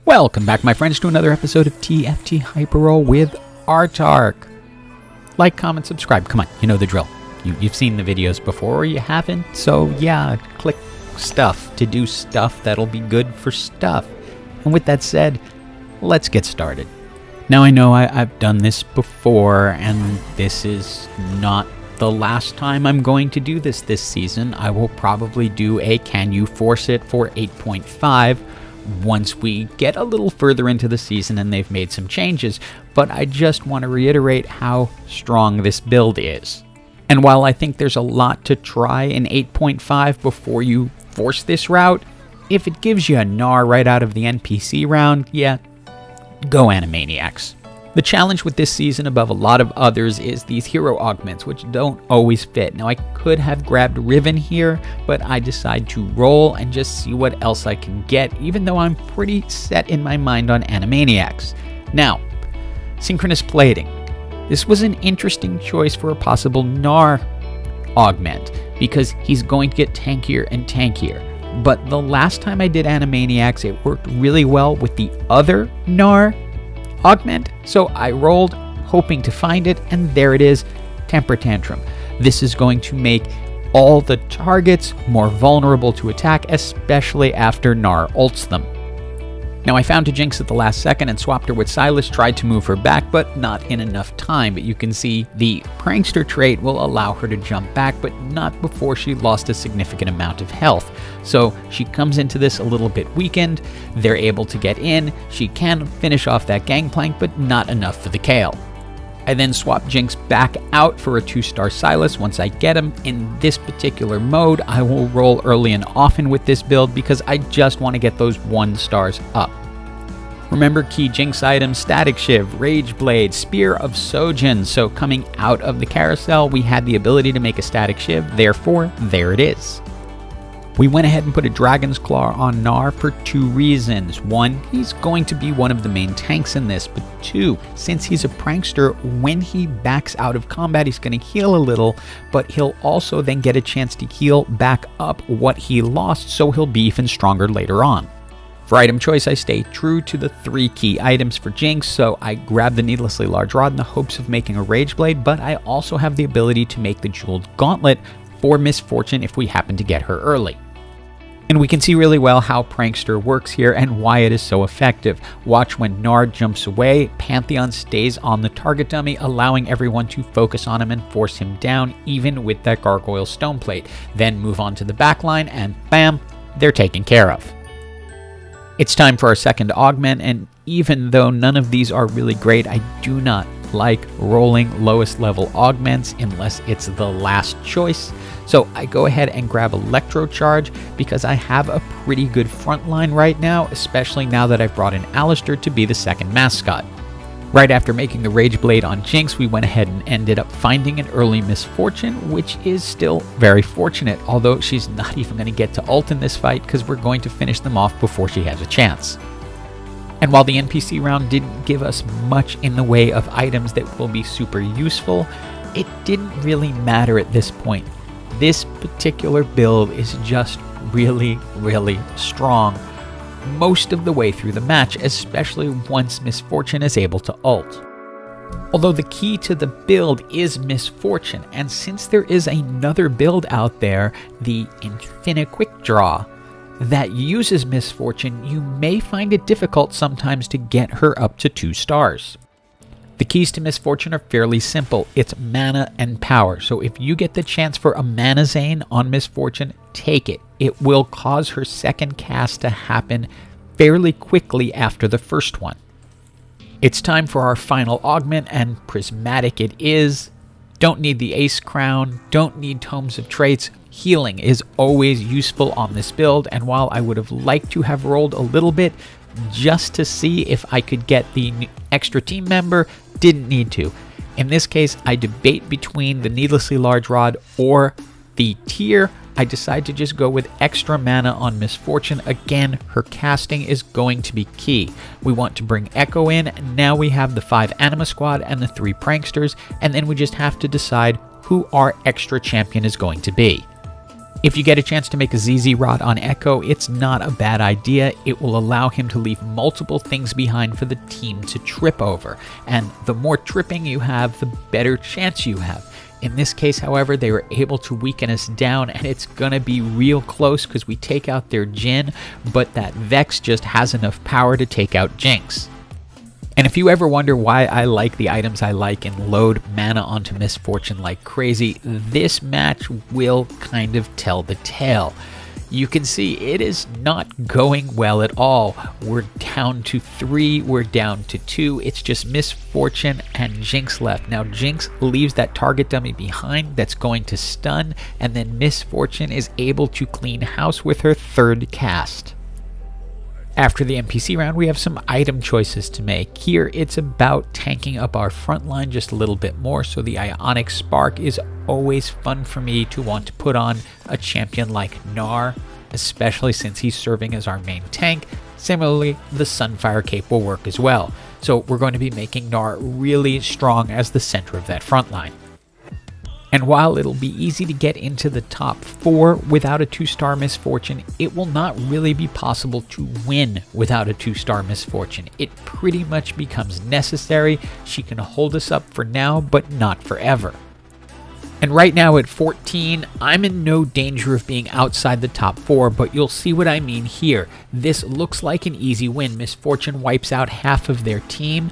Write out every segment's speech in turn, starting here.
Welcome back, my friends, to another episode of TFT Hyper Roll with Artark. Like, comment, subscribe. Come on, you know the drill. You've seen the videos before, or you haven't, so yeah, click stuff to do stuff that'll be good for stuff. And with that said, let's get started. Now, I know I've done this before, and this is not the last time I'm going to do this season. I will probably do a Can You Force It for 8.5 once we get a little further into the season and they've made some changes, but I just want to reiterate how strong this build is. And while I think there's a lot to try in 8.5 before you force this route, if it gives you a Gnar right out of the NPC round, yeah, go Animaniacs. The challenge with this season above a lot of others is these hero augments, which don't always fit. Now, I could have grabbed Riven here, but I decide to roll and just see what else I can get, even though I'm pretty set in my mind on Animaniacs. Now, synchronous plating. This was an interesting choice for a possible Gnar augment, because he's going to get tankier and tankier. But the last time I did Animaniacs, it worked really well with the other Gnar augment, so I rolled hoping to find it, and there it is, Temper Tantrum. This is going to make all the targets more vulnerable to attack, especially after Gnar ults them. Now, I found a Jinx at the last second and swapped her with Sylas, tried to move her back, but not in enough time. But you can see the Prankster trait will allow her to jump back, but not before she lost a significant amount of health. So she comes into this a little bit weakened. They're able to get in. She can finish off that gangplank, but not enough for the KO. I then swap Jinx back out for a 2-star Sylas once I get him. In this particular mode, I will roll early and often with this build because I just want to get those 1 stars up. Remember key Jinx items: Static Shiv, Rage Blade, Spear of Sojin. So coming out of the carousel, we had the ability to make a Static Shiv, therefore, there it is. We went ahead and put a Dragon's Claw on Gnar for 2 reasons. 1, he's going to be one of the main tanks in this, but 2, since he's a prankster, when he backs out of combat, he's going to heal a little, but he'll also then get a chance to heal back up what he lost, so he'll be even stronger later on. For item choice, I stay true to the 3 key items for Jinx, so I grab the Needlessly Large Rod in the hopes of making a Rage Blade, but I also have the ability to make the Jeweled Gauntlet for Miss Fortune if we happen to get her early. And we can see really well how Prankster works here and why it is so effective. Watch when Gnar jumps away, Pantheon stays on the target dummy, allowing everyone to focus on him and force him down, even with that Gargoyle Stone Plate. Then move on to the backline and bam, they're taken care of. It's time for our second augment, and even though none of these are really great, I do not like rolling lowest level augments unless it's the last choice. So I go ahead and grab Electro Charge because I have a pretty good front line right now, especially now that I've brought in Alistair to be the second mascot. Right after making the Rage Blade on Jinx, we went ahead and ended up finding an early Miss Fortune, which is still very fortunate, although she's not even going to get to ult in this fight because we're going to finish them off before she has a chance. And while the NPC round didn't give us much in the way of items that will be super useful, it didn't really matter at this point. This particular build is just really, really strong most of the way through the match, especially once Miss Fortune is able to ult. Although the key to the build is Miss Fortune, and since there is another build out there, the Infinite Quick Draw, that uses Miss Fortune, you may find it difficult sometimes to get her up to 2 stars. The keys to Miss Fortune are fairly simple. It's mana and power. So if you get the chance for a mana Zane on Miss Fortune, take it. It will cause her second cast to happen fairly quickly after the first one. It's time for our final augment, and prismatic it is. Don't need the Ace Crown, don't need Tomes of Traits. Healing is always useful on this build, and while I would have liked to have rolled a little bit just to see if I could get the extra team member, didn't need to. In this case, I debate between the Needlessly Large Rod or the Tear. I decide to just go with extra mana on Miss Fortune. Again, her casting is going to be key. We want to bring Ekko in. Now we have the 5 Anima Squad and the 3 Pranksters, and then we just have to decide who our extra champion is going to be. If you get a chance to make a ZZ Rod on Ekko, it's not a bad idea. It will allow him to leave multiple things behind for the team to trip over. And the more tripping you have, the better chance you have. In this case, however, they were able to weaken us down, and it's going to be real close because we take out their Jhin, but that Vex just has enough power to take out Jinx. And if you ever wonder why I like the items I like and load mana onto Miss Fortune like crazy, this match will kind of tell the tale. You can see it is not going well at all. We're down to 3, we're down to 2. It's just Miss Fortune and Jinx left. Now Jinx leaves that target dummy behind that's going to stun, and then Miss Fortune is able to clean house with her 3rd cast. After the NPC round, we have some item choices to make. Here, it's about tanking up our front line just a little bit more, so the Ionic Spark is always fun for me to want to put on a champion like Gnar, especially since he's serving as our main tank. Similarly, the Sunfire Cape will work as well. So we're going to be making Gnar really strong as the center of that front line. And while it'll be easy to get into the top 4 without a 2-star Miss Fortune, it will not really be possible to win without a 2-star Miss Fortune. It pretty much becomes necessary. She can hold us up for now, but not forever. And right now at 14, I'm in no danger of being outside the top 4, but you'll see what I mean here. This looks like an easy win. Miss Fortune wipes out half of their team,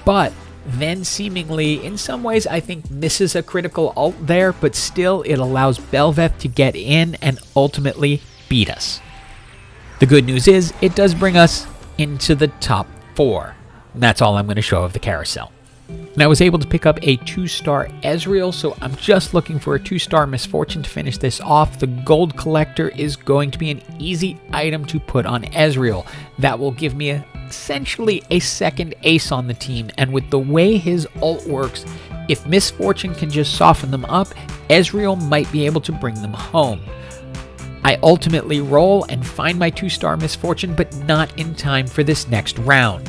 but then seemingly, in some ways, I think misses a critical ult there, but still it allows Bel'Veth to get in and ultimately beat us. The good news is, it does bring us into the top 4. And that's all I'm going to show of the carousel. And I was able to pick up a 2-star EZreal, so I'm just looking for a 2-star Miss Fortune to finish this off. The Gold Collector is going to be an easy item to put on EZreal. That will give me essentially a 2nd ace on the team, and with the way his ult works, if Miss Fortune can just soften them up, EZreal might be able to bring them home. I ultimately roll and find my 2-star Miss Fortune, but not in time for this next round.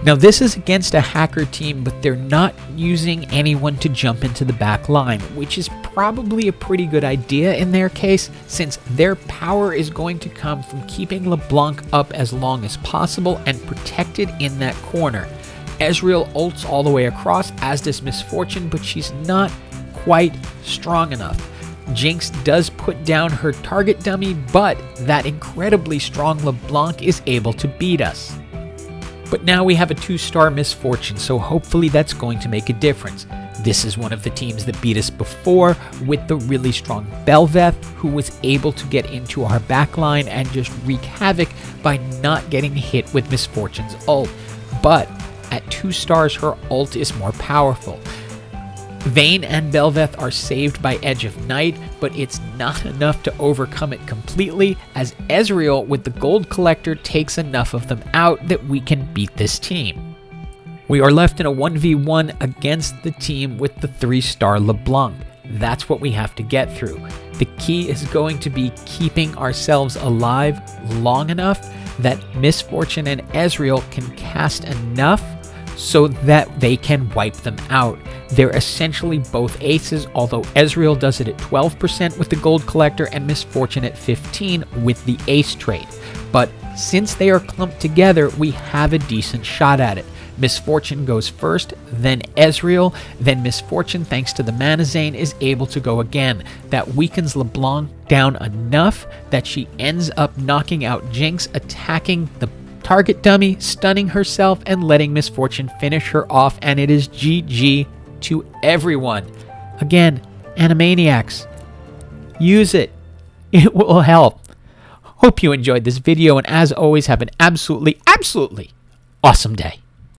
Now this is against a hacker team, but they're not using anyone to jump into the back line, which is probably a pretty good idea in their case, since their power is going to come from keeping LeBlanc up as long as possible and protected in that corner. EZreal ults all the way across, as does Miss Fortune, but she's not quite strong enough. Jinx does put down her target dummy, but that incredibly strong LeBlanc is able to beat us. But now we have a 2-star Miss Fortune, so hopefully that's going to make a difference. This is one of the teams that beat us before with the really strong Bel'Veth, who was able to get into our backline and just wreak havoc by not getting hit with Miss Fortune's ult. But at 2 stars, her ult is more powerful. Vayne and Bel'Veth are saved by Edge of Night, but it's not enough to overcome it completely, as EZreal with the Gold Collector takes enough of them out that we can beat this team. We are left in a 1v1 against the team with the 3-star LeBlanc. That's what we have to get through. The key is going to be keeping ourselves alive long enough that Miss Fortune and EZreal can cast enough so that they can wipe them out. They're essentially both aces, although EZreal does it at 12% with the Gold Collector and Miss Fortune at 15% with the ace trait. But since they are clumped together, we have a decent shot at it. Miss Fortune goes first, then EZreal, then Miss Fortune, thanks to the Mana Zane, is able to go again. That weakens LeBlanc down enough that she ends up knocking out Jinx, attacking the target dummy, stunning herself, and letting Miss Fortune finish her off, and it is GG to everyone. Again, Animaniacs, use it. It will help. Hope you enjoyed this video, and as always, have an absolutely awesome day.